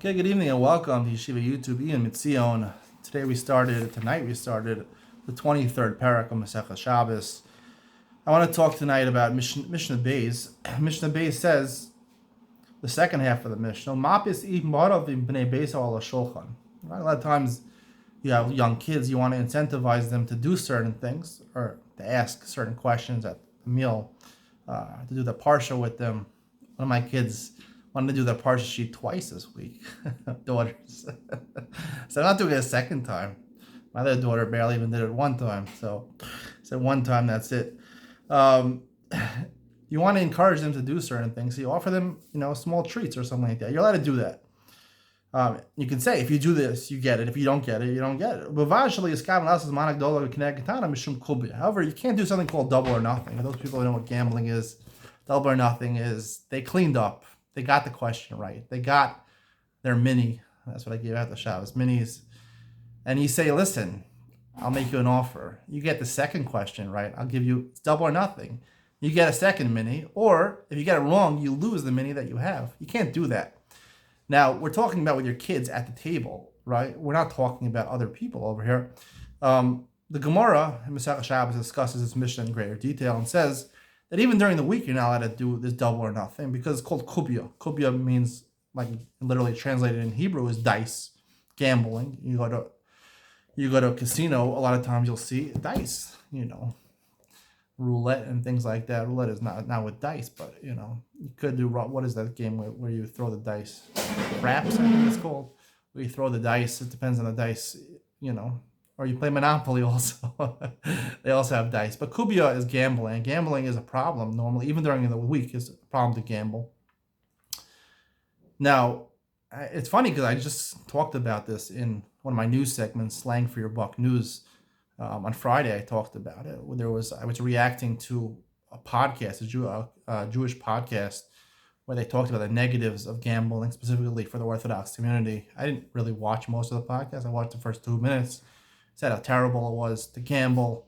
Okay, good evening and welcome to Yeshiva YouTube. Iyun Iyun. Tonight we started the 23rd parak of Masechah Shabbos. I want to talk tonight about Mishnah Beis. Mishnah Beis says, the second half of the Mishnah, Mapis Marav b'nei Beis al shulchan. A lot of times you have young kids, you want to incentivize them to do certain things or to ask certain questions at the meal, to do the parsha with them. One of my kids wanted to do the parsha sheet twice this week, daughters. So I'm not doing it a second time. My other daughter barely even did it one time. So one time, that's it. You want to encourage them to do certain things. So you offer them, small treats or something like that. You're allowed to do that. You can say, if you do this, you get it. If you don't get it, you don't get it. However, you can't do something called double or nothing. For those people who know what gambling is, double or nothing is they cleaned up. They got the question right. They got their mini. That's what I gave out the Shabbos, minis. And you say, listen, I'll make you an offer. You get the second question right. I'll give you, it's double or nothing. You get a second mini. Or if you get it wrong, you lose the mini that you have. You can't do that. Now, we're talking about with your kids at the table, right? We're not talking about other people over here. The Gemara in Masechah Shabbos discusses this mission in greater detail and says that even during the week, you're not allowed to do this double or nothing because it's called kubya. Kubya means, like literally translated in Hebrew, is dice, gambling. You go to a casino, a lot of times you'll see dice, roulette and things like that. Roulette is not with dice, but you could do, what is that game where you throw the dice? Craps, I think it's called. Where you throw the dice. It depends on the dice, or you play Monopoly also. They also have dice. But kubya is gambling. Gambling is a problem normally, even during the week, is a problem to gamble. Now, it's funny because I just talked about this in one of my news segments, Slang for Your Buck News. On Friday, I talked about it. I was reacting to a podcast, a Jewish podcast, where they talked about the negatives of gambling, specifically for the Orthodox community. I didn't really watch most of the podcast. I watched the first 2 minutes. Said how terrible it was to gamble.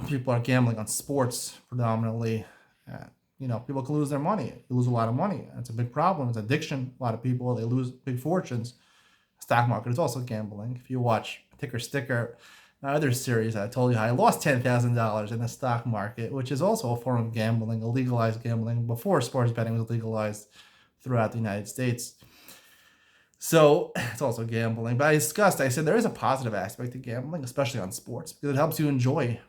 People are gambling on sports predominantly. People can lose their money. You lose a lot of money. It's a big problem. It's addiction. A lot of people, they lose big fortunes. Stock market is also gambling. If you watch Ticker Sticker, other series, I told you how I lost $10,000 in the stock market, which is also a form of gambling, a legalized gambling, before sports betting was legalized throughout the United States. So it's also gambling. But I said there is a positive aspect to gambling, especially on sports, because it helps you enjoy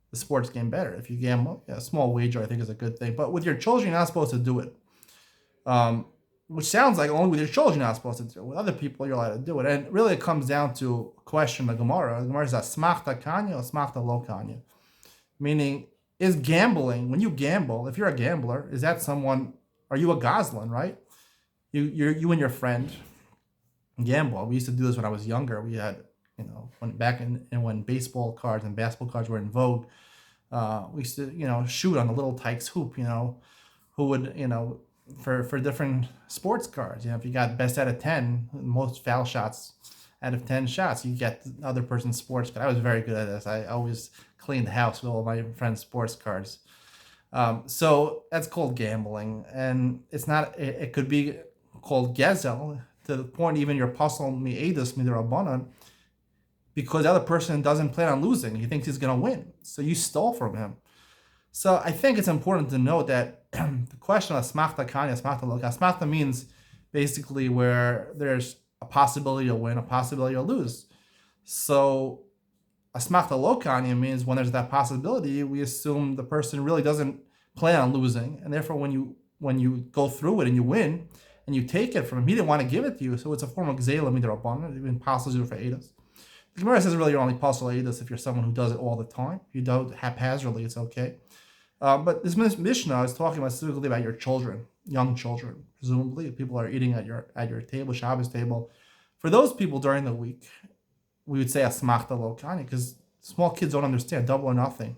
the sports game better. If you gamble, a small wager I think is a good thing. But with your children, you're not supposed to do it. Which sounds like only with your children you're not supposed to do it. With other people, you're allowed to do it. And really it comes down to a question of the Gemara. The Gemara is asmachta kanya or asmachta lo kanya. Meaning, is gambling, when you gamble, if you're a gambler, is that someone, are you a goslin, right? You and your friend gamble. We used to do this when I was younger. We had, when baseball cards and basketball cards were in vogue, we used to, shoot on the little Tykes hoop, who would, for different sports cards. If you got best out of 10, most foul shots out of 10 shots, you get the other person's sports card. I was very good at this. I always cleaned the house with all my friends' sports cards. So that's called gambling. And it's not, it could be called gezel, to the point even your apostle mi'edus midrabanan, because the other person doesn't plan on losing. He thinks he's going to win. So you stole from him. So I think it's important to note that the question of asmachta kanya, asmachta lo, asmachta means basically where there's a possibility to win, a possibility to lose. So asmachta lo kanya means when there's that possibility, we assume the person really doesn't plan on losing, and therefore when you go through it and you win and you take it from him, he didn't want to give it to you, so it's a form of gzeila midrabanan, even possible for edus. The Gemara says really you're only possible edus if you're someone who does it all the time. If you do it haphazardly, it's okay. But this Mishnah is talking about specifically about your children, young children, presumably. People are eating at your table, Shabbos table. For those people during the week, we would say asmachta lo kani, because small kids don't understand double or nothing.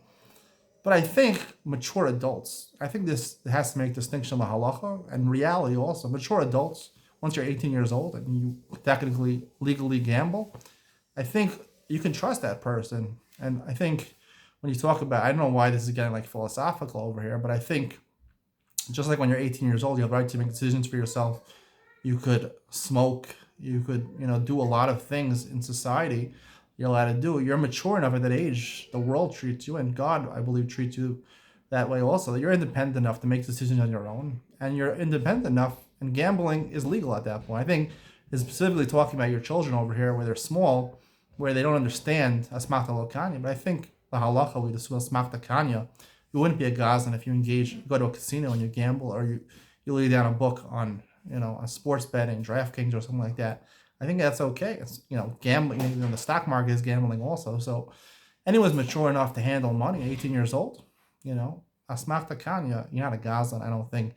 But I think mature adults, I think this has to make distinction of halacha and reality also. Mature adults, once you're 18 years old and you technically, legally gamble, I think you can trust that person. And I think when you talk about, I don't know why this is getting like philosophical over here, but I think just like when you're 18 years old, you have the right to make decisions for yourself. You could smoke. You could, do a lot of things in society you're allowed to do. You're mature enough at that age. The world treats you, and God, I believe, treats you that way also. You're independent enough to make decisions on your own, and you're independent enough, and gambling is legal at that point. I think is specifically talking about your children over here where they're small, where they don't understand asmachta lokanya. But I think the halacha we discuss asmachta kanya, you wouldn't be a gazlan if you go to a casino and you gamble, or you lay down a book on on sports betting, DraftKings or something like that. I think that's okay. It's gambling. The stock market is gambling also. So anyone's mature enough to handle money, 18 years old, asmachta kanya, you're not a gazlan. I don't think,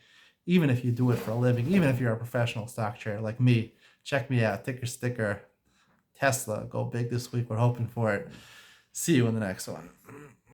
even if you do it for a living, even if you're a professional stock trader like me. Check me out, ticker sticker Tesla, go big this week. We're hoping for it. See you in the next one.